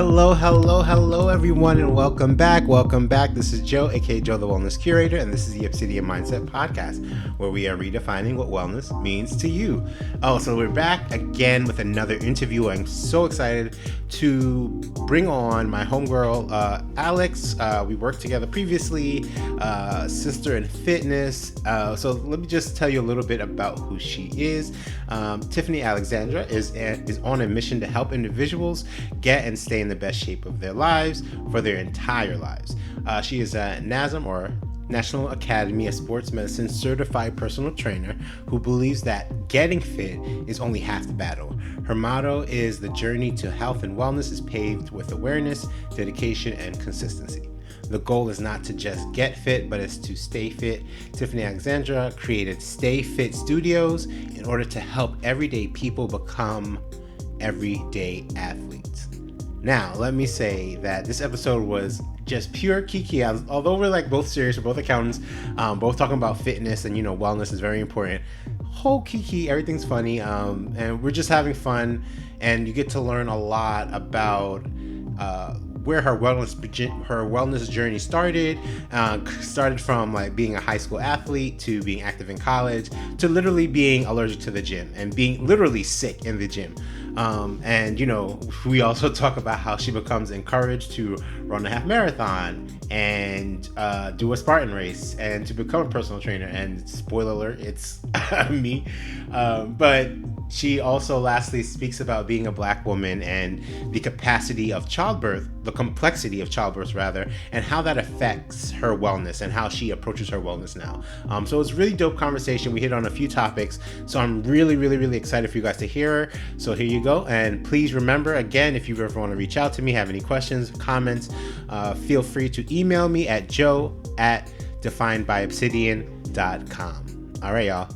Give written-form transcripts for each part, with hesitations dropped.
Hello, everyone, and welcome back. Welcome back. This is Joe, aka Joe the Wellness Curator, and this is the Obsidian Mindset Podcast, where we are redefining what wellness means to you. Oh, so we're back again with another interview. I'm so excited to bring on my homegirl, Alex. We worked together previously, sister in fitness. So let me just tell you a little bit about who she is. Tiff Alexandra is on a mission to help individuals get and stay in the best shape of their lives for their entire lives. She is a NASM, or National Academy of Sports Medicine Certified Personal Trainer, who believes that getting fit is only half the battle. Her motto is, "The journey to health and wellness is paved with awareness, dedication, and consistency." The goal is not to just get fit, but it's to stay fit. Tiffany Alexandra created Stayffit Studios in order to help everyday people become everyday athletes. Now, let me say that this episode was just pure kiki. Although we're like both serious, we're both accountants, both talking about fitness and, wellness is very important. Whole kiki, everything's funny, and we're just having fun, and you get to learn a lot about where her wellness journey started. Started from like being a high school athlete to being active in college to literally being allergic to the gym and being literally sick in the gym. And we also talk about how she becomes encouraged to run a half marathon and do a Spartan race and to become a personal trainer. And spoiler alert, it's me. But she also lastly speaks about being a Black woman and the complexity of childbirth rather, and how that affects her wellness and how she approaches her wellness now. So it's a really dope conversation. We hit on a few topics. So I'm really, really, really excited for you guys to hear her. So here you go. And please remember, again, if you ever want to reach out to me, have any questions, comments, feel free to email me at joe@definedbyobsidian.com. All right, y'all.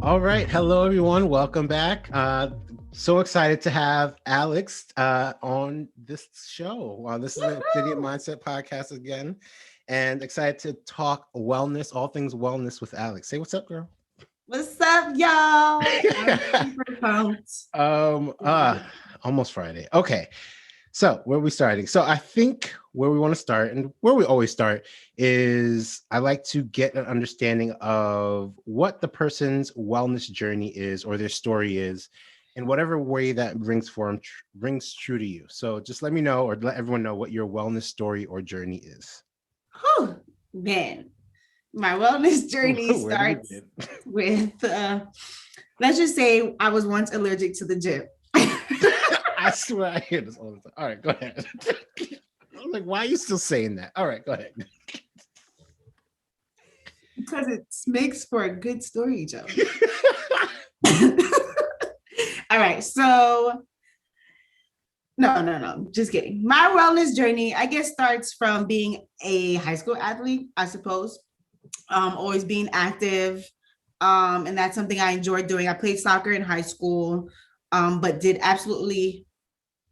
All right. Hello, everyone. Welcome back. So excited to have Alex on this show. This is the Obsidian Mindset Podcast again, and excited to talk wellness, all things wellness with Alex. Say what's up, girl. What's up, y'all? I'm super pumped. Almost Friday. Okay. So where are we starting? So I think where we want to start, and where we always start, is I like to get an understanding of what the person's wellness journey is or their story is in whatever way that rings true to you. So just let me know, or let everyone know, what your wellness story or journey is. Oh, man. My wellness journey starts with, let's just say I was once allergic to the gym. I swear I hear this all the time. All right, go ahead. I'm like, why are you still saying that? All right, go ahead. Because it makes for a good story, Joe. All right, so no, just kidding. My wellness journey, I guess, starts from being a high school athlete, I suppose. Always being active, and that's something I enjoyed doing. I played soccer in high school, but did absolutely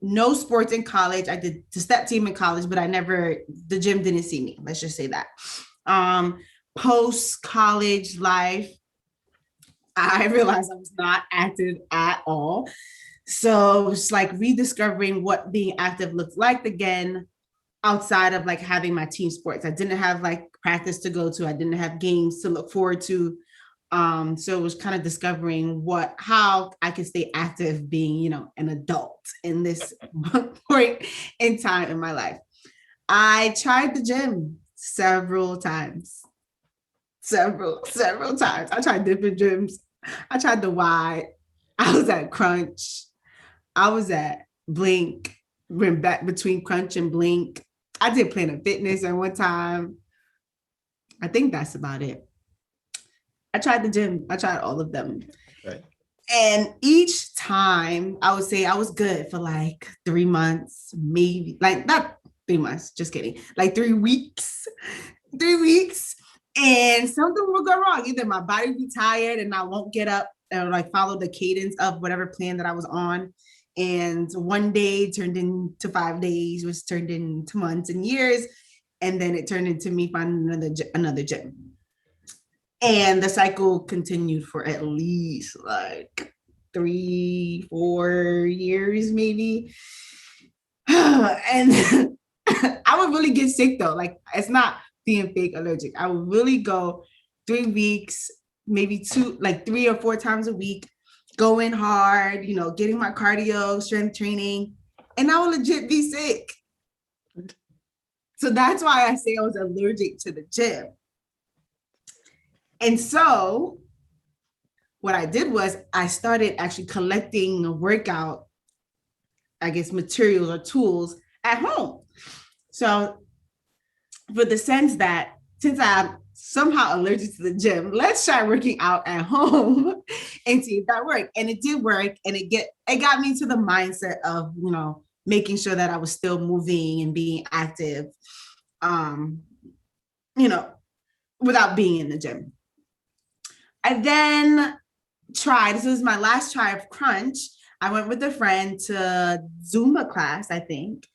no sports in college. I did the step team in college, but the gym didn't see me. Let's just say that. Post-college life, I realized I was not active at all. So it's like rediscovering what being active looked like again, outside of like having my team sports. I didn't have like practice to go to. I didn't have games to look forward to. So it was kind of discovering how I could stay active being, an adult in this point in time in my life. I tried the gym several times. I tried different gyms. I tried the Y. I was at Crunch. I was at Blink. Went back between Crunch and Blink. I did Planet Fitness at one time. I think that's about it. I tried the gym. I tried all of them. Right. And each time I would say I was good for like 3 months, maybe like not 3 months, just kidding. Like 3 weeks. And something will go wrong. Either my body will be tired and I won't get up or like follow the cadence of whatever plan that I was on. And one day turned into 5 days, which turned into months and years. And then it turned into me finding another gym. And the cycle continued for at least like 3-4 years, maybe. And I would really get sick though. Like, it's not being fake allergic. I would really go 3 weeks, maybe 3 or 4 times a week, going hard, getting my cardio, strength training, and I would legit be sick. So that's why I say I was allergic to the gym. And so what I did was I started actually collecting workout, I guess, materials or tools at home. So for the sense that since I'm somehow allergic to the gym, let's try working out at home and see if that worked. And it did work. And it got me to the mindset of, making sure that I was still moving and being active, without being in the gym. I then this was my last try of crunch. I went with a friend to Zumba class, I think.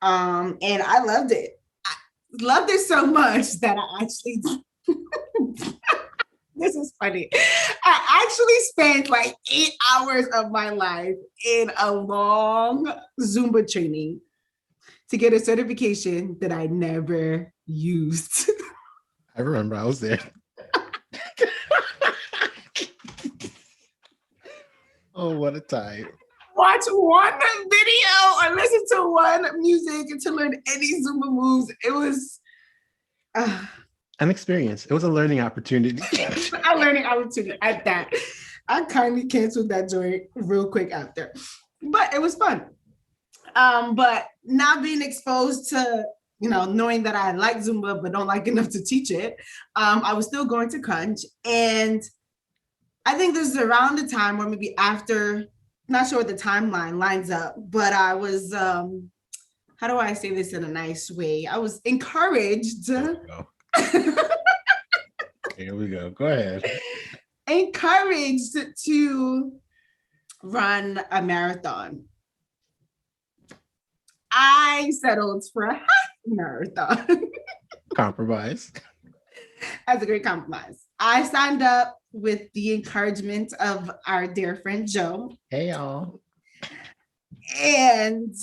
And I loved it. I loved it so much that I actually, this is funny. I actually spent like 8 hours of my life in a long Zumba training to get a certification that I never used. I remember I was there. Oh, what a time. Watch one video or listen to one music to learn any Zumba moves. It was an experience. It was a learning opportunity. A learning opportunity at that. I kindly canceled that joint real quick after, but it was fun. But now being exposed to, knowing that I like Zumba but don't like enough to teach it, I was still going to crunch. And I think this is around the time, or maybe after, not sure what the timeline lines up, but I was, how do I say this in a nice way? I was encouraged. Here we go. Go ahead. Encouraged to run a marathon. I settled for a half marathon. Compromise. That's a great compromise. I signed up with the encouragement of our dear friend Joe. Hey, y'all. And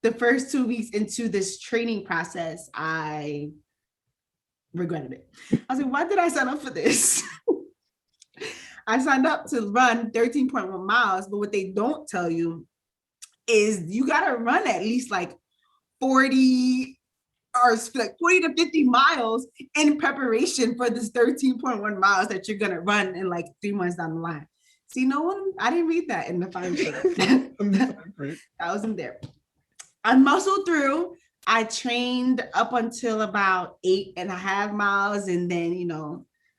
the first 2 weeks into this training process, I regretted it. I was like, why did I sign up for this? I signed up to run 13.1 miles, but what they don't tell you is you got to run at least like 40 or like 40 to 50 miles in preparation for this 13.1 miles that you're going to run in like 3 months down the line. See, I didn't read that in the fine print. That wasn't there. I muscled through. I trained up until about 8.5 miles. And then,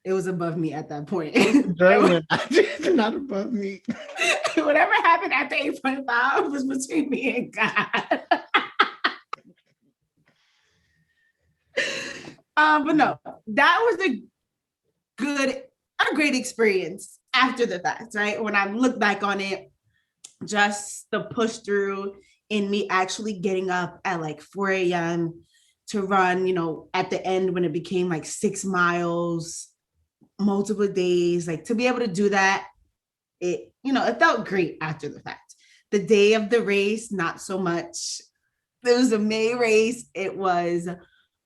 it was above me at that point. Not above me. Whatever happened after 8.5 was between me and God. But no, that was a great experience after the fact, right? When I look back on it, just the push through in me actually getting up at like 4 a.m. to run, at the end when it became like 6 miles, multiple days, like to be able to do that, it felt great after the fact. The day of the race, not so much. It was a May race. It was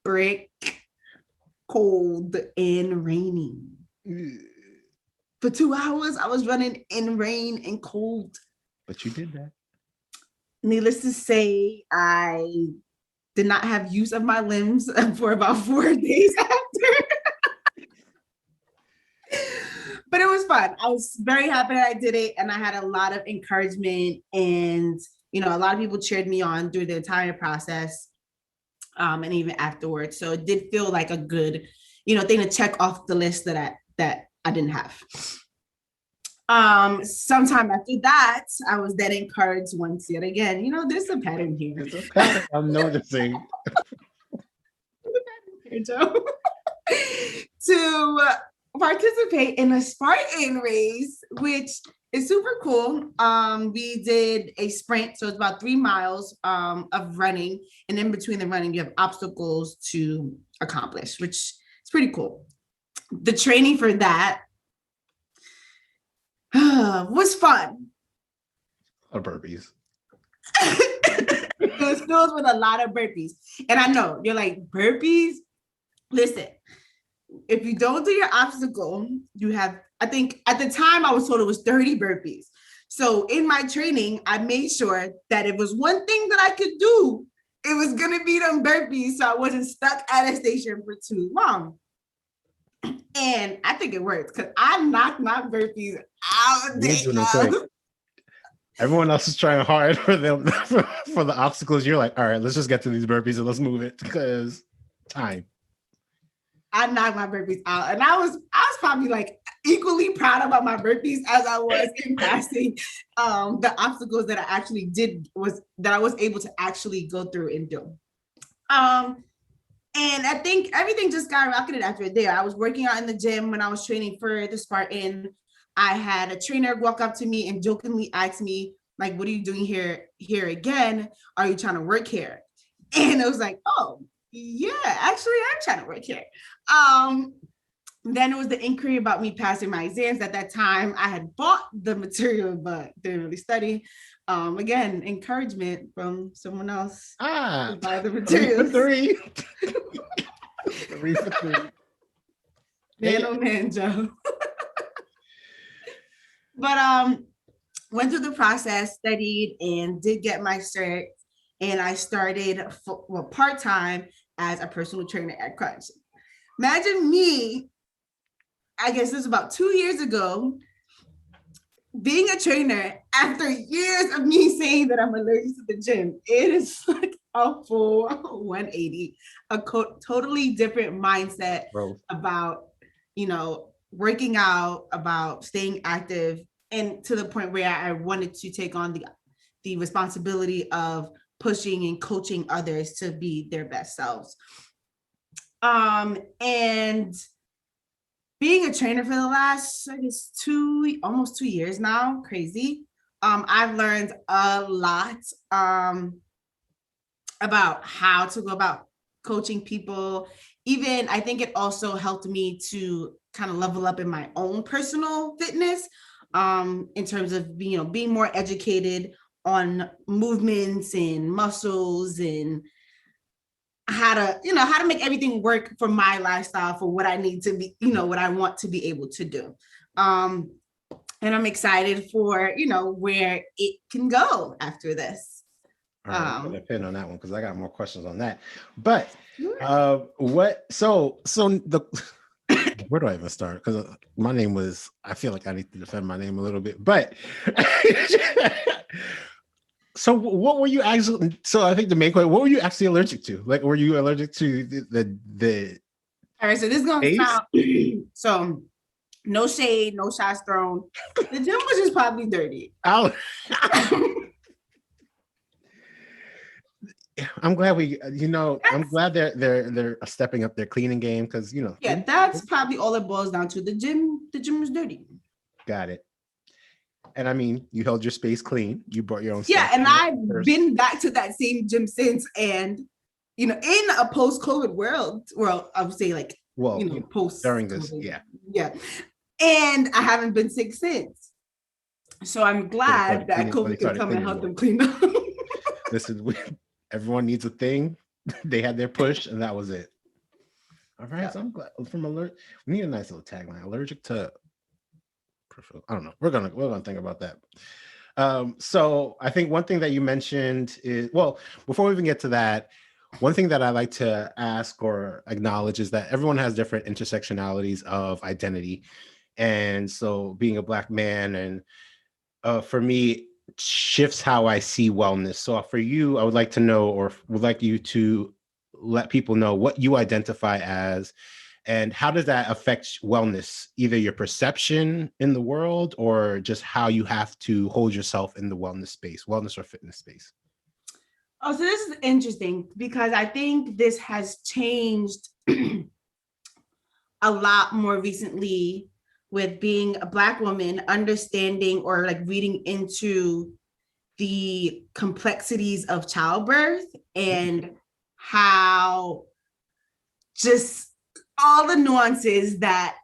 brick cold and raining. For 2 hours, I was running in rain and cold. But you did that. Needless to say, I did not have use of my limbs for about 4 days after. But it was fun. I was very happy that I did it. And I had a lot of encouragement. And, a lot of people cheered me on through the entire process. And even afterwards. So it did feel like a good, thing to check off the list that I didn't have. Sometime after that, I was then encouraged once yet again. There's a pattern here. There's a pattern I'm noticing. Here, Joe. To participate in a Spartan race, which is super cool. We did a sprint, so it's about 3 miles of running, and in between the running, you have obstacles to accomplish, which is pretty cool. the training for that was fun. Or burpees. It was filled with a lot of burpees. And I know you're like, burpees? Listen, if you don't do your obstacle, you have, I think at the time I was told it was 30 burpees. So in my training, I made sure that it was one thing that I could do, it was going to be them burpees. So I wasn't stuck at a station for too long. And I think it worked because I knocked my burpees out. Everyone else is trying hard for them for the obstacles. You're like, all right, let's just get to these burpees and let's move it because time. I knocked my burpees out, and I was probably like equally proud about my burpees as I was in passing the obstacles that I actually did that I was able to actually go through and do. And I think everything just skyrocketed after there. I was working out in the gym when I was training for the Spartan. I had a trainer walk up to me and jokingly ask me, like, what are you doing here again? Are you trying to work here? And I was like, oh, yeah, actually, I'm trying to work here. Then it was the inquiry about me passing my exams. At that time, I had bought the material, but didn't really study. Again, encouragement from someone else. To buy the materials. 3 for 3. 3 for 3. Man, oh man, Joe. But went through the process, studied, and did get my cert. And I started part-time as a personal trainer at Crunch. Imagine me, I guess this was about 2 years ago, being a trainer after years of me saying that I'm allergic to the gym. It is like a full 180, a totally different mindset about, working out, about staying active, and to the point where I wanted to take on the responsibility of pushing and coaching others to be their best selves. And being a trainer for the last, I guess, almost 2 years now, crazy. I've learned a lot about how to go about coaching people. Even I think it also helped me to kind of level up in my own personal fitness, in terms of being more educated on movements and muscles and how to make everything work for my lifestyle, for what I need to be, what I want to be able to do. And I'm excited for, where it can go after this. All right, I'm gonna pin on that one because I got more questions on that. But where do I even start? Because my name I feel like I need to defend my name a little bit, but so what were you actually, I think the main question, what were you actually allergic to? Like, were you allergic to the all right, so this is gonna sound, so no shade, no shots thrown. The gym was just probably dirty. I'm glad I'm glad they're stepping up their cleaning game because yeah, that's probably all it boils down to. The gym is dirty. Got it. And I mean, you held your space clean. You brought your own stuff. Yeah, and I've been back to that same gym since. And in a post-COVID world, I would say post during this, yeah. And I haven't been sick since. So I'm glad that COVID could come and help them clean up. Listen, everyone needs a thing. They had their push, and that was it. All right, so I'm glad we need a nice little tagline. Allergic to. I don't know. We're gonna think about that. So I think one thing that you mentioned is, well, before we even get to that, one thing that I like to ask or acknowledge is that everyone has different intersectionalities of identity, and so being a Black man and for me shifts how I see wellness. So for you, I would like to know, or would like you to let people know what you identify as. And how does that affect wellness, either your perception in the world or just how you have to hold yourself in the wellness or fitness space? Oh, so this is interesting because I think this has changed a lot more recently with being a Black woman, understanding or reading into the complexities of childbirth and how just all the nuances that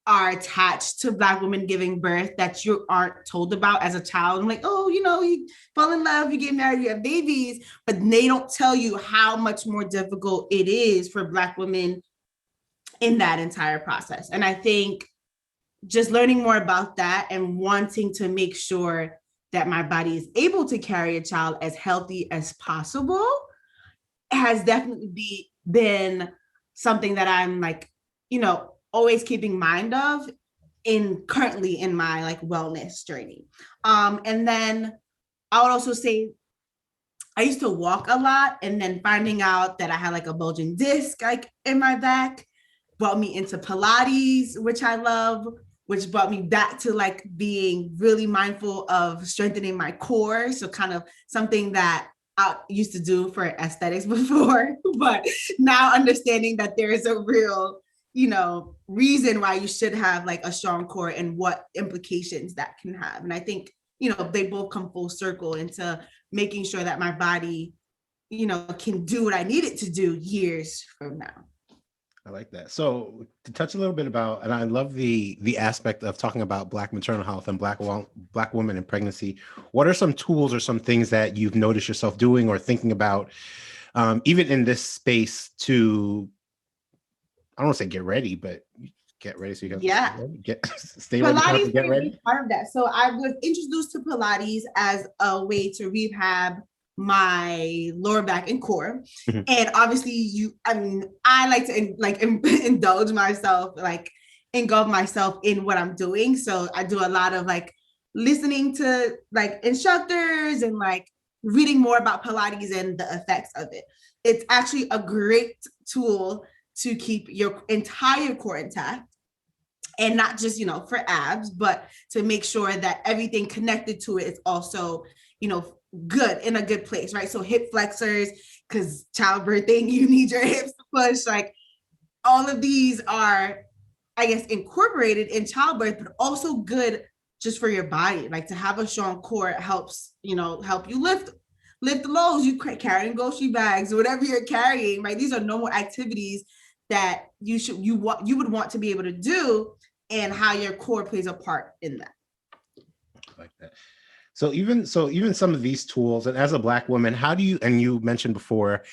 are attached to Black women giving birth that you aren't told about as a child. I'm like, oh, you fall in love, you get married, you have babies, but they don't tell you how much more difficult it is for Black women in that entire process. And I think just learning more about that and wanting to make sure that my body is able to carry a child as healthy as possible has definitely been something that I'm like, always keeping mind of currently in my like wellness journey. And then I would also say I used to walk a lot, and then finding out that I had like a bulging disc like in my back brought me into Pilates, which I love, which brought me back to like being really mindful of strengthening my core. So kind of something that I used to do for aesthetics before, but now understanding that there is a real, reason why you should have like a strong core and what implications that can have. And I think, they both come full circle into making sure that my body, can do what I need it to do years from now. I like that. So to touch a little bit about, and I love the aspect of talking about Black maternal health and Black women in pregnancy. What are some tools or some things that you've noticed yourself doing or thinking about, even in this space to, I don't want to say get ready, but get ready so you can stay ready, Pilates get ready. Part of that. So I was introduced to Pilates as a way to rehab my lower back and core. Mm-hmm. And obviously I like to indulge myself, like engulf myself in what I'm doing. So I do a lot of like listening to like instructors and like reading more about Pilates and the effects of it. It's actually a great tool to keep your entire core intact, and not just, for abs, but to make sure that everything connected to it is also, good, in a good place, right? So hip flexors, because childbirthing, you need your hips to push. Like all of these are, I guess, incorporated in childbirth, but also good just for your body. Like to have a strong core helps, help you lift loads, you carrying grocery bags, whatever you're carrying, right? These are normal activities that you would want to be able to do, and how your core plays a part in that. Like that. So even some of these tools, and as a Black woman, how do you, and you mentioned before,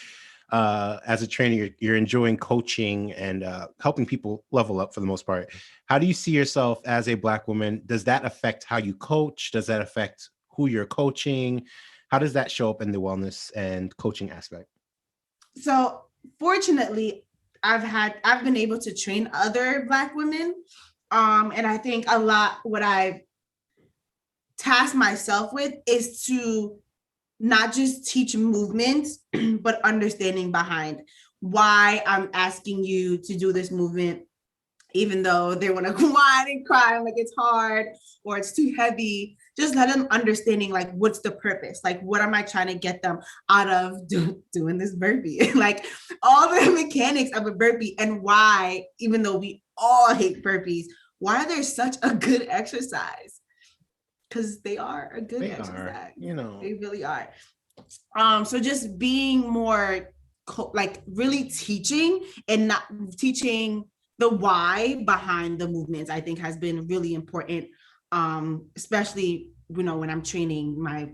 as a trainer, you're enjoying coaching and helping people level up for the most part. How do you see yourself as a Black woman? Does that affect how you coach? Does that affect who you're coaching? How does that show up in the wellness and coaching aspect? So fortunately, I've been able to train other Black women. And I think a lot what I've tasked myself with is to not just teach movements, but understanding behind why I'm asking you to do this movement, even though they want to whine and cry, like it's hard or it's too heavy. Just let them understanding like what's the purpose, like what am I trying to get them out of doing this burpee, like all the mechanics of a burpee, and why, even though we all hate burpees, why they're such a good exercise, because they are a good exercise. They really are. So just being more like really teaching, and not teaching the why behind the movements, I think has been really important, especially when I'm training my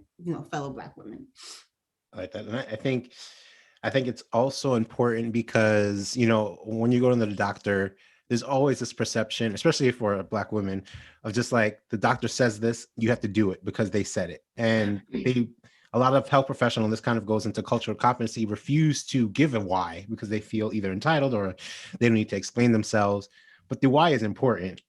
fellow Black women. I like that. And I think it's also important because when you go to the doctor, there's always this perception, especially for Black women, of just like the doctor says this, you have to do it because they said it. And a lot of health professionals, this kind of goes into cultural competency, refuse to give a why because they feel either entitled or they don't need to explain themselves. But the why is important.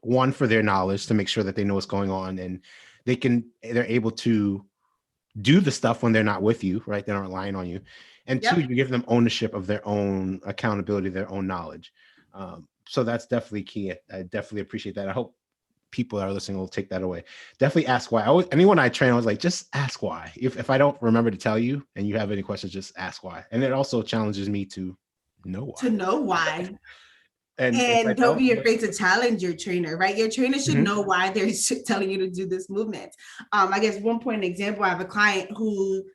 One, for their knowledge, to make sure that they know what's going on, and they're able to do the stuff when they're not with you, right? They're not relying on you. And two, you give them ownership of their own accountability, their own knowledge. So that's definitely key. I definitely appreciate that. I hope people that are listening will take that away. Definitely ask why. Anyone I train, I was like, just ask why. If I don't remember to tell you and you have any questions, just ask why. And it also challenges me to know why. And don't be afraid to challenge your trainer, right? Your trainer should know why they're telling you to do this movement. I guess one point example, I have a client who,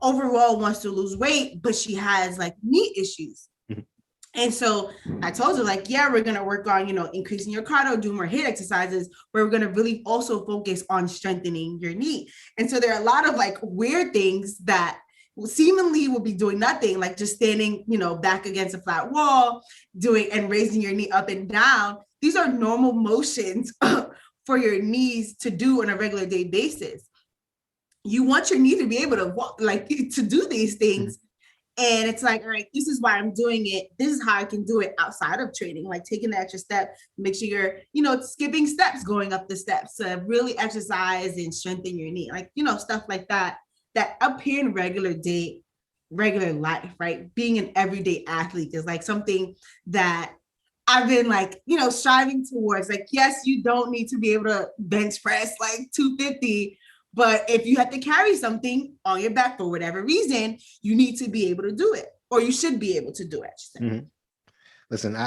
overall wants to lose weight, but she has like knee issues. And so I told her, like, yeah, we're going to work on, increasing your cardio, do more HIIT exercises, where we're going to really also focus on strengthening your knee. And so there are a lot of like weird things that seemingly will be doing nothing, like just standing, back against a flat wall, doing and raising your knee up and down. These are normal motions for your knees to do on a regular day basis. You want your knee to be able to walk, like to do these things. And it's like, all right, this is why I'm doing it. This is how I can do it outside of training, like taking the extra step, make sure you're, skipping steps, going up the steps to really exercise and strengthen your knee, like, stuff like that appear in regular life, right? Being an everyday athlete is like something that I've been like, striving towards. Like, yes, you don't need to be able to bench press like 250, but if you have to carry something on your back for whatever reason, you need to be able to do it, or you should be able to do it. Mm-hmm. Listen,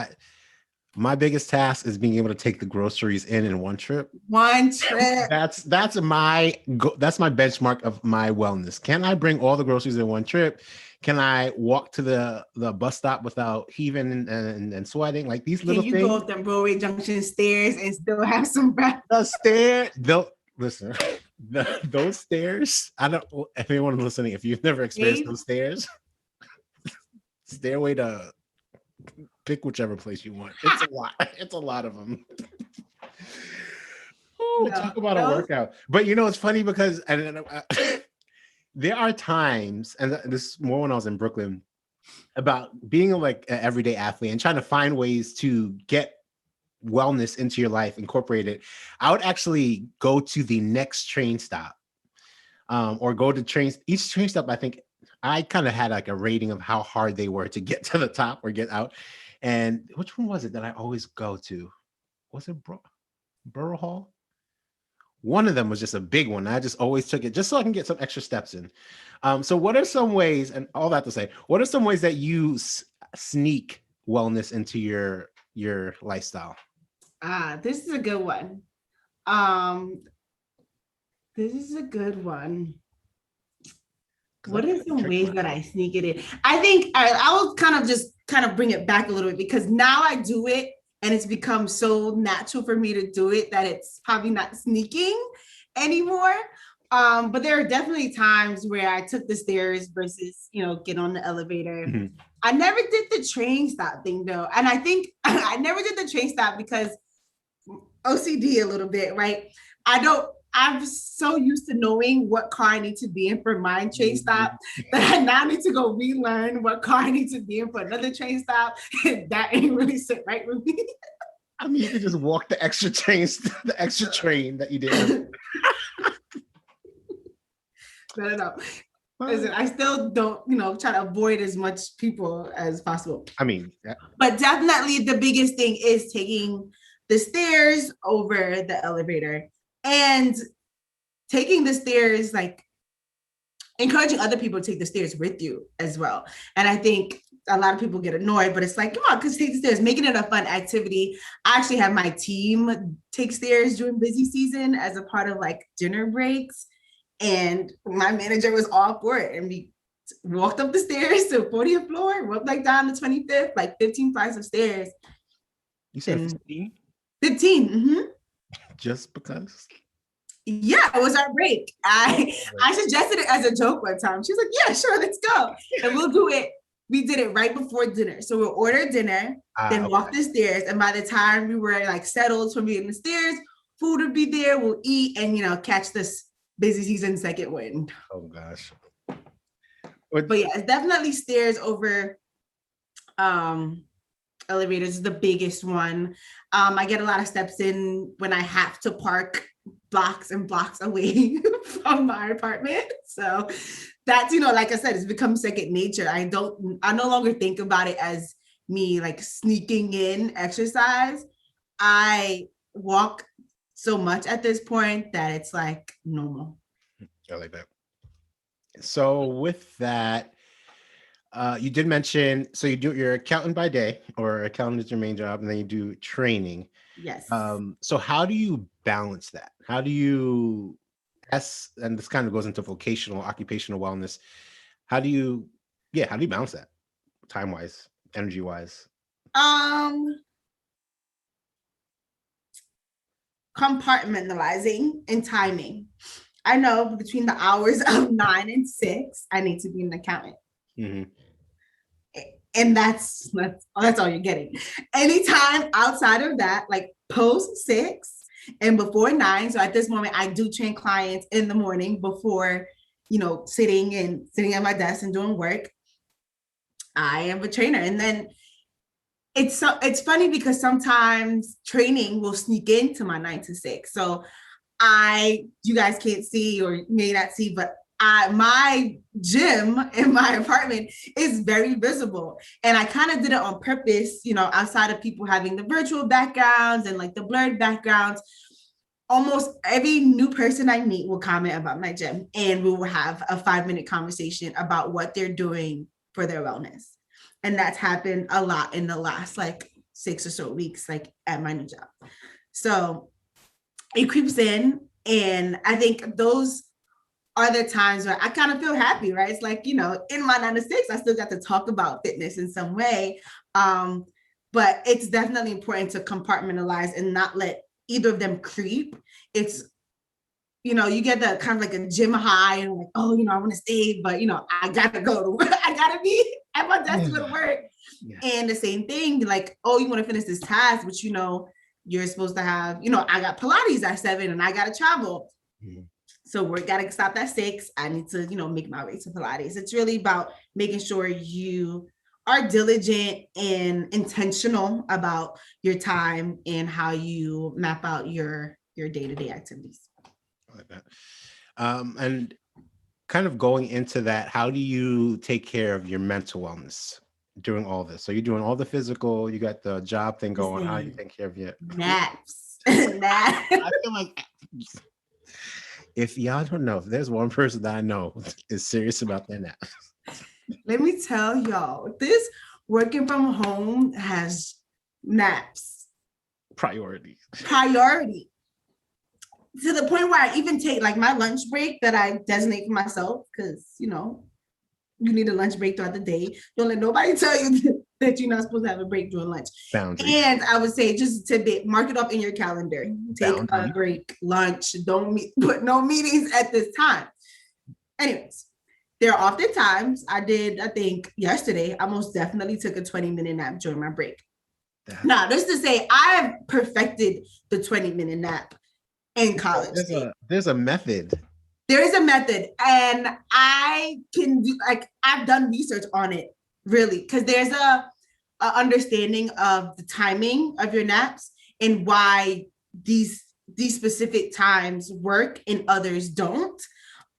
my biggest task is being able to take the groceries in one trip. That's my benchmark of my wellness. Can I bring all the groceries in one trip? Can I walk to the bus stop without heaving and sweating? Like these little things. Can you go up the Broadway Junction stairs and still have some breath? The stairs, listen, those stairs, I don't, if anyone listening, if you've never experienced those stairs, stairway to pick whichever place you want. It's a lot. It's a lot of them. Talk about a workout. But it's funny because there are times, and this is more when I was in Brooklyn, about being like an everyday athlete and trying to find ways to get wellness into your life, incorporate it. I would actually go to the next train stop, or go to each train stop. I think I kind of had like a rating of how hard they were to get to the top or get out. And which one was it that I always go to? Was it Borough Hall? One of them was just a big one. I just always took it just so I can get some extra steps in. So what are some ways, and all that to say, what are some ways that you sneak wellness into your lifestyle? This is a good one. What are some ways that I sneak it in? I think I will kind of bring it back a little bit, because now I do it and it's become so natural for me to do it that it's probably not sneaking anymore. But there are definitely times where I took the stairs versus, get on the elevator. Mm-hmm. I never did the train stop thing though. And I think I never did the train stop because OCD a little bit, right? I'm so used to knowing what car I need to be in for my train stop that I now need to go relearn what car I need to be in for another train stop. That ain't really sit right with me. I mean, you could just walk the extra train that you did. No. Listen, I still don't, try to avoid as much people as possible. I mean, yeah. But definitely the biggest thing is taking the stairs over the elevator. And taking the stairs, like encouraging other people to take the stairs with you as well. And I think a lot of people get annoyed, but it's like, come on, because take the stairs, making it a fun activity. I actually have my team take stairs during busy season as a part of like dinner breaks. And my manager was all for it. And we walked up the stairs to the 40th floor, walked like down to 25th, like 15 flights of stairs. You said 15? 15, mm-hmm. Just because? Yeah, it was our break. I suggested it as a joke one time. She was like, yeah, sure, let's go. And we'll do it. We did it right before dinner. So we'll order dinner, then walk the stairs. And by the time we were like settled from being the stairs, food would be there. We'll eat and, catch this busy season second wind. Oh, gosh. But yeah, it's definitely stairs over elevators is the biggest one. I get a lot of steps in when I have to park blocks and blocks away from my apartment. So that's, like I said, it's become second nature. I no longer think about it as me like sneaking in exercise. I walk so much at this point that it's like normal. I like that. So with that, you did mention, so you're accountant by day, or accountant is your main job, and then you do training. Yes. So how do you balance that? How do you, and this kind of goes into occupational wellness. How do you balance that time-wise, energy-wise? Compartmentalizing and timing. I know between the hours of 9 and 6, I need to be an accountant. Mm-hmm. And that's all you're getting. Anytime outside of that, like post 6 and before 9. So at this moment, I do train clients in the morning before, sitting at my desk and doing work. I am a trainer. And then it's funny because sometimes training will sneak into my 9 to 6. So you guys can't see or may not see, but my gym in my apartment is very visible. And I kind of did it on purpose, outside of people having the virtual backgrounds and like the blurred backgrounds. Almost every new person I meet will comment about my gym, and we will have a 5-minute conversation about what they're doing for their wellness. And that's happened a lot in the last like 6 or so weeks, like at my new job. So it creeps in. And I think those are the times where I kind of feel happy, right? It's like, in my 9 to 6, I still got to talk about fitness in some way. But it's definitely important to compartmentalize and not let either of them creep. It's, you get the kind of like a gym high and like, oh, I want to stay, but, I got to go to work. I got to be at my desk to go to work. Yeah. And the same thing, like, oh, you want to finish this task, but, you're supposed to have, I got Pilates at 7 and I got to travel. Mm-hmm. So we got to stop at 6. I need to, make my way to Pilates. It's really about making sure you are diligent and intentional about your time and how you map out your day-to-day activities. I like that. And kind of going into that, how do you take care of your mental wellness during all this? So you're doing all the physical, you got the job thing going. How do you take care of your naps? Naps. I feel like if y'all don't know, if there's one person that I know is serious about their naps. Let me tell y'all, this working from home has naps. Priority. To the point where I even take like my lunch break that I designate for myself, because, you need a lunch break throughout the day. Don't let nobody tell you that you're not supposed to have a break during lunch. Boundaries. And I would say just a tidbit, mark it up in your calendar. Take a break, lunch. Don't put no meetings at this time. Anyways, there are often times I think yesterday, I most definitely took a 20-minute nap during my break. Now, just to say, I have perfected the 20-minute nap in college. There's a method. There is a method, and I can do, like, I've done research on it, really, because there's a understanding of the timing of your naps and why these specific times work and others don't.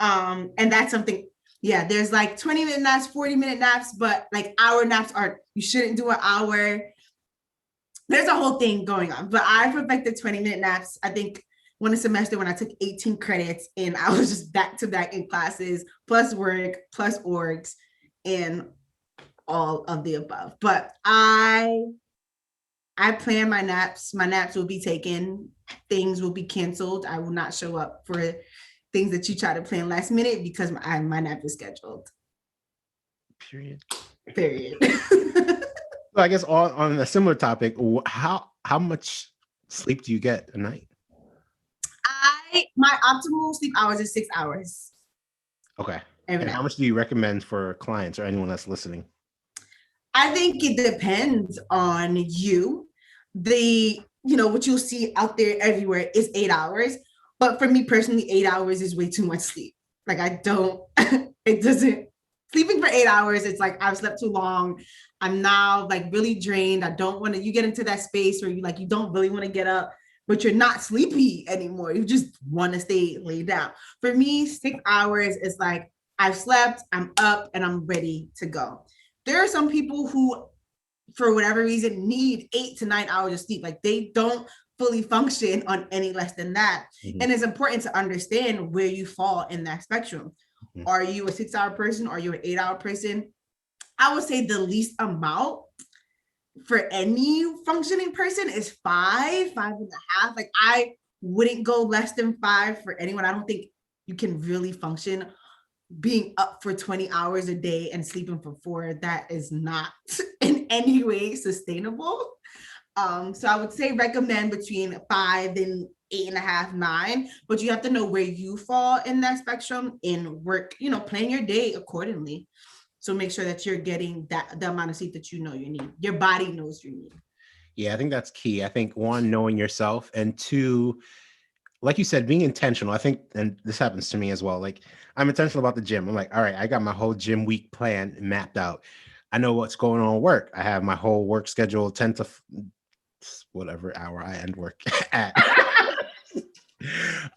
And that's something, there's like 20-minute naps, 40-minute naps, but like hour naps you shouldn't do an hour. There's a whole thing going on, but I perfected 20-minute naps. I think one semester when I took 18 credits and I was just back to back in classes, plus work, plus orgs, and all of the above. But I plan my naps. My naps will be taken. Things will be canceled. I will not show up for things that you try to plan last minute because my nap is scheduled. Period. So I guess on a similar topic, how much sleep do you get a night? My optimal sleep hours is 6 hours. Okay. And how much do you recommend for clients or anyone that's listening? I think it depends on you. What you'll see out there everywhere is 8 hours. But for me personally, 8 hours is way too much sleep. Like sleeping for 8 hours, it's like I've slept too long. I'm now like really drained. You get into that space where you don't really want to get up, but you're not sleepy anymore. You just want to stay laid down. For me, 6 hours is like I've slept, I'm up, and I'm ready to go. There are some people who, for whatever reason, need 8 to 9 hours of sleep. Like they don't fully function on any less than that. Mm-hmm. And it's important to understand where you fall in that spectrum. Mm-hmm. Are you a 6-hour person? Are you an 8-hour person? I would say the least amount for any functioning person is 5.5. Like I wouldn't go less than 5 for anyone. I don't think you can really function being up for 20 hours a day and sleeping for 4, that is not in any way sustainable. So I would say recommend between 5 and 8.5, 9, but you have to know where you fall in that spectrum and work, plan your day accordingly. So make sure that you're getting the amount of sleep that you know you need. Your body knows you need. Yeah, I think that's key. I think one, knowing yourself, and two, like you said, being intentional. I think, and this happens to me as well. Like, I'm intentional about the gym. I'm like, all right, I got my whole gym week plan mapped out. I know what's going on at work. I have my whole work schedule, 10 to whatever hour I end work at.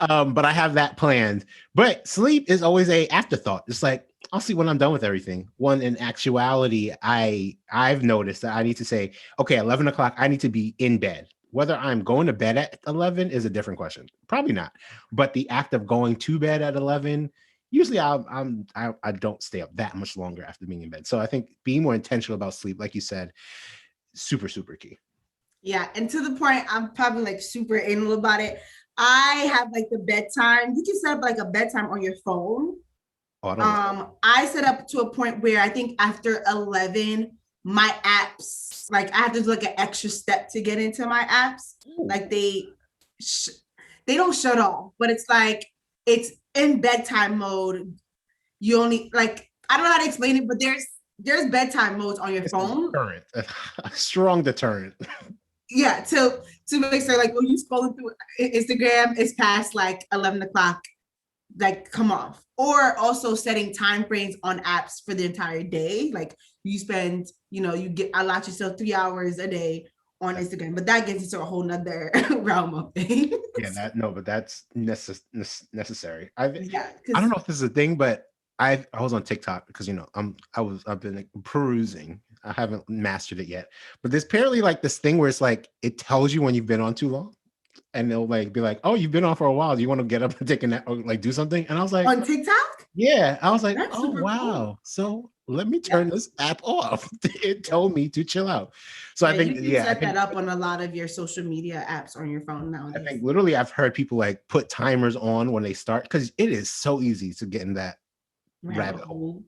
But I have that planned. But sleep is always a afterthought. It's like, I'll see when I'm done with everything. One, in actuality, I've noticed that I need to say, okay, 11 o'clock, I need to be in bed. Whether I'm going to bed at 11 is a different question. Probably not. But the act of going to bed at 11, usually I don't stay up that much longer after being in bed. So I think being more intentional about sleep, like you said, super, super key. Yeah. And to the point, I'm probably like super anal about it. I have like the bedtime. You can set up like a bedtime on your phone. I set up to a point where I think after 11, my apps, like I have to do like an extra step to get into my apps. Like they don't shut off, but it's like it's in bedtime mode. You only like, I don't know how to explain it, but there's bedtime modes on your phone. A strong deterrent. Yeah, to make sure like when you scrolling through Instagram, it's past like 11 o'clock, like come off. Or also setting time frames on apps for the entire day. Like you spend, you get allot yourself 3 hours a day on Instagram, but that gets into a whole nother realm of things. Yeah, but that's necessary. I don't know if this is a thing, but I was on TikTok because I've been like, perusing. I haven't mastered it yet, but there's apparently like this thing where it's like it tells you when you've been on too long, and they'll like be like, "Oh, you've been on for a while. Do you want to get up and take a nap or like do something?" And I was like, on TikTok? Yeah, I was like, That's "Oh wow!" cool. So let me turn this app off. It told me to chill out. So I think, you can set that up on a lot of your social media apps on your phone nowadays. I think literally I've heard people like put timers on when they start because it is so easy to get in that rabbit hole.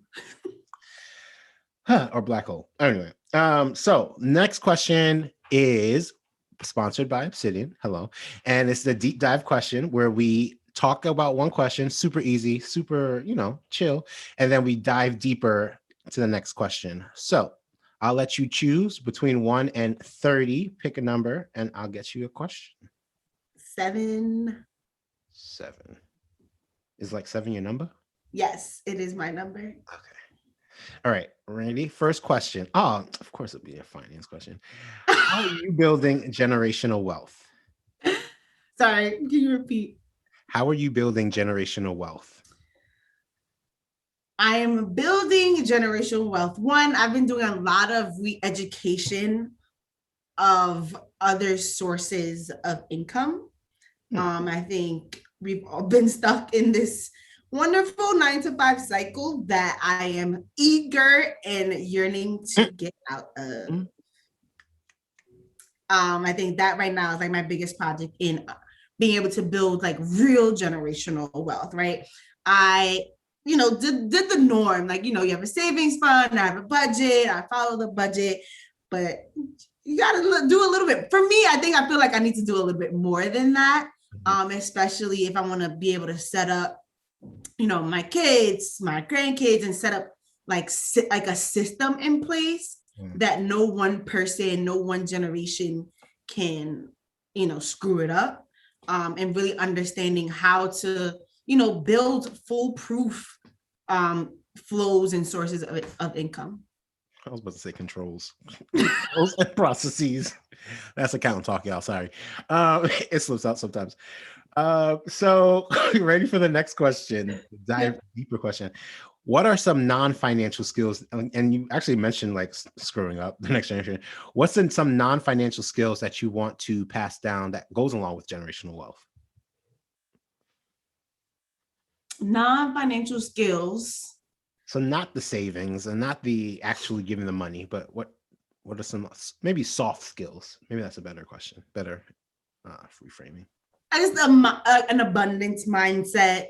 Or black hole. Anyway, so next question is sponsored by Obsidian. Hello. And it's the deep dive question where we talk about one question, super easy, super, chill. And then we dive deeper to the next question. So I'll let you choose between 1 and 30. Pick a number and I'll get you a question. 7. 7. Is like 7 your number? Yes, it is my number. Okay. All right, ready? First question. Oh, of course it'll be a finance question. How are you building generational wealth? Sorry, can you repeat? How are you building generational wealth? I am building generational wealth. One, I've been doing a lot of re-education of other sources of income. I think we've all been stuck in this wonderful 9-to-5 cycle that I am eager and yearning to get out of. I think that right now is like my biggest project in being able to build like real generational wealth, right? I, did the norm, like, you have a savings fund, I have a budget, I follow the budget, but you got to do a little bit. For me, I feel like I need to do a little bit more than that, especially if I want to be able to set up, my kids, my grandkids, and set up like a system in place that no one person, no one generation can, screw it up. And really understanding how to, build foolproof flows and sources of income. I was about to say controls. Controls and processes. That's accountant talk, y'all. Sorry. It slips out sometimes. So ready for the next question? Dive deeper question. What are some non-financial skills? And you actually mentioned like screwing up the next generation. What's some non-financial skills that you want to pass down that goes along with generational wealth? Non-financial skills. So not the savings and not the actually giving the money, but what are some maybe soft skills? Maybe that's a better question. Better reframing. I just an abundance mindset.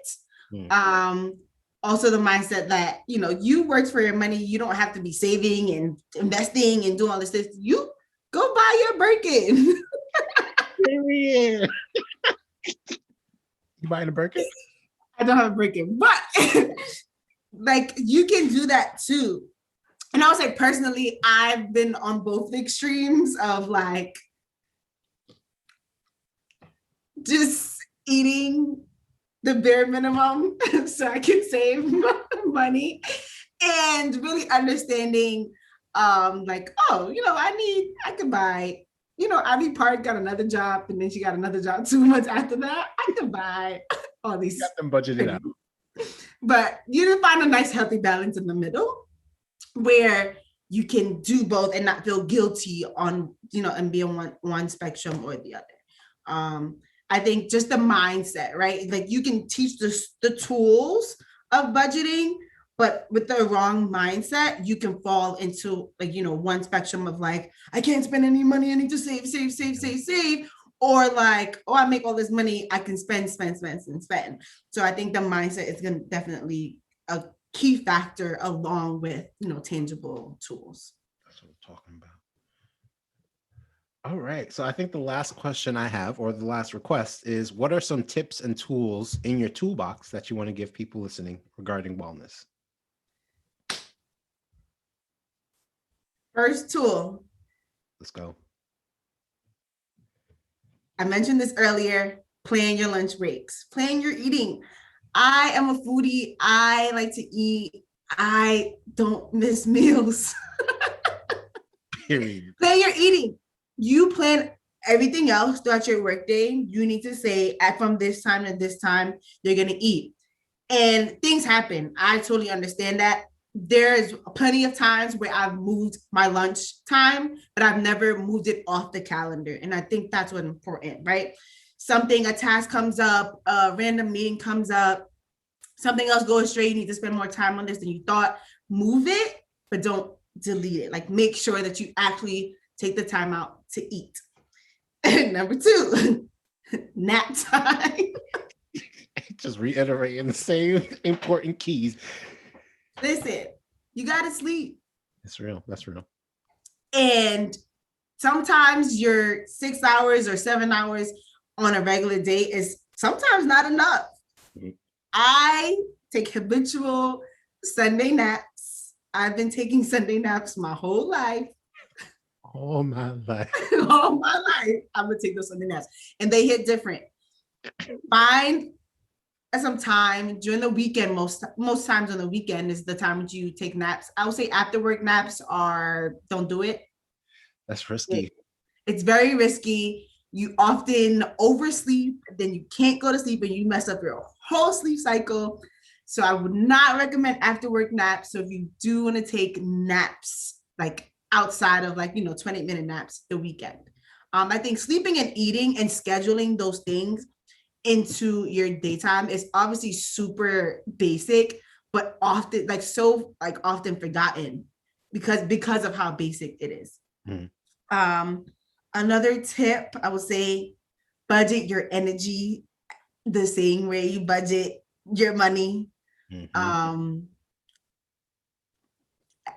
also the mindset that, you work for your money. You don't have to be saving and investing and doing all this. You go buy your Birkin. Period. You buying a Birkin? I don't have a Birkin, but like you can do that too. And I would say personally, I've been on both extremes of like just eating the bare minimum so I can save money, and really understanding like, oh, I could buy, Ivy Park got another job and then she got another job 2 months after that. I could buy all these. Got them budgeted out. But you just find a nice healthy balance in the middle where you can do both and not feel guilty on, and be on one spectrum or the other. I think just the mindset, right? Like you can teach the tools of budgeting, but with the wrong mindset, you can fall into like, one spectrum of like, I can't spend any money. I need to save. Or like, oh, I make all this money. I can spend. So I think the mindset is going to definitely a key factor along with, tangible tools. That's what we're talking about. All right. So I think the last question I have, or the last request, is what are some tips and tools in your toolbox that you want to give people listening regarding wellness? First tool. Let's go. I mentioned this earlier, plan your lunch breaks, plan your eating. I am a foodie. I like to eat. I don't miss meals. Period. Plan your eating. You plan everything else throughout your workday. You need to say from this time to this time, you're going to eat. And things happen. I totally understand that. There's plenty of times where I've moved my lunch time, but I've never moved it off the calendar. And I think that's what's important, right? A task comes up, a random meeting comes up, something else goes astray, you need to spend more time on this than you thought. Move it, but don't delete it. Like make sure that you actually take the time out to eat. Number 2, nap time. Just reiterating the same important keys. Listen, you got to sleep. That's real. And sometimes your 6 hours or 7 hours on a regular day is sometimes not enough. Mm-hmm. I take habitual Sunday naps. I've been taking Sunday naps my whole life. All my life. I'm going to take those Sunday naps. And they hit different. Find some time during the weekend. Most times on the weekend is the time that you take naps. I would say after work naps don't do it. That's risky. It's very risky. You often oversleep, then you can't go to sleep and you mess up your whole sleep cycle. So I would not recommend after work naps. So if you do want to take naps, like outside of 20-minute naps the weekend, I think sleeping and eating and scheduling those things into your daytime is obviously super basic, but often often forgotten because of how basic it is. Mm. Another tip, I would say, budget your energy the same way you budget your money. Mm-hmm.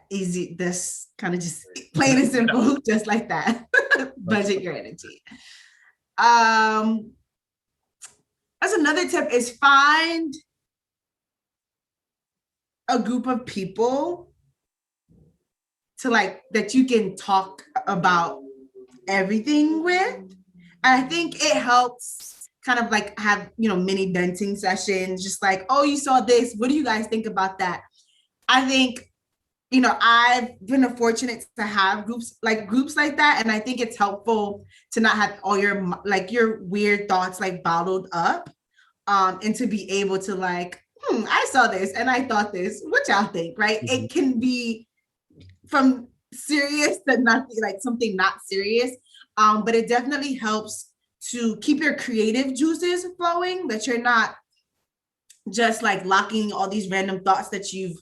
Easy. That's kind of just plain and simple, just like that. Budget your energy. That's another tip, is find a group of people that you can talk about everything with. And I think it helps kind of have, mini venting sessions, just like, oh, you saw this. What do you guys think about that? I think, I've been fortunate to have groups like that. And I think it's helpful to not have all your weird thoughts bottled up, and to be able to I saw this and I thought this, what y'all think, right? Mm-hmm. It can be from serious to not something not serious. But it definitely helps to keep your creative juices flowing, that you're not just locking all these random thoughts that you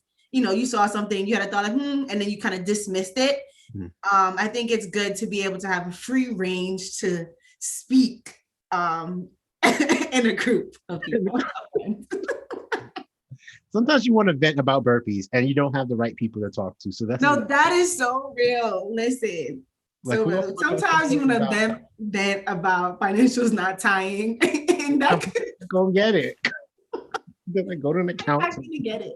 saw something, you had a thought and then you kind of dismissed it. Mm. I think it's good to be able to have a free range to speak in a group of people. Sometimes you want to vent about burpees and you don't have the right people to talk to. So that's No, that is so real. Listen. like, So real. Sometimes you want to vent about financials not tying. And that go get it. Then I go to an account. I really get it.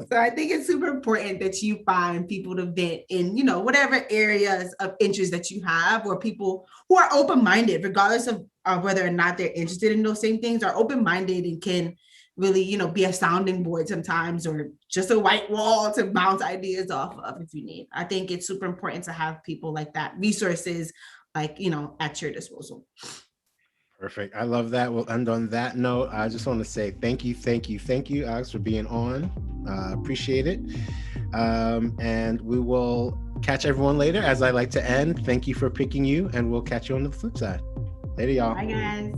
So I think it's super important that you find people to vent in, you know, whatever areas of interest that you have, or people who are open-minded, regardless of whether or not they're interested in those same things, are open-minded and can really, you know, be a sounding board sometimes, or just a white wall to bounce ideas off of if you need. I think it's super important to have people like that, resources like, you know, at your disposal. Perfect. I love that. We'll end on that note. I just want to say thank you, Alex, for being on. Appreciate it. And we will catch everyone later. As I like to end, thank you for picking you, and we'll catch you on the flip side. Later, y'all. Bye, guys.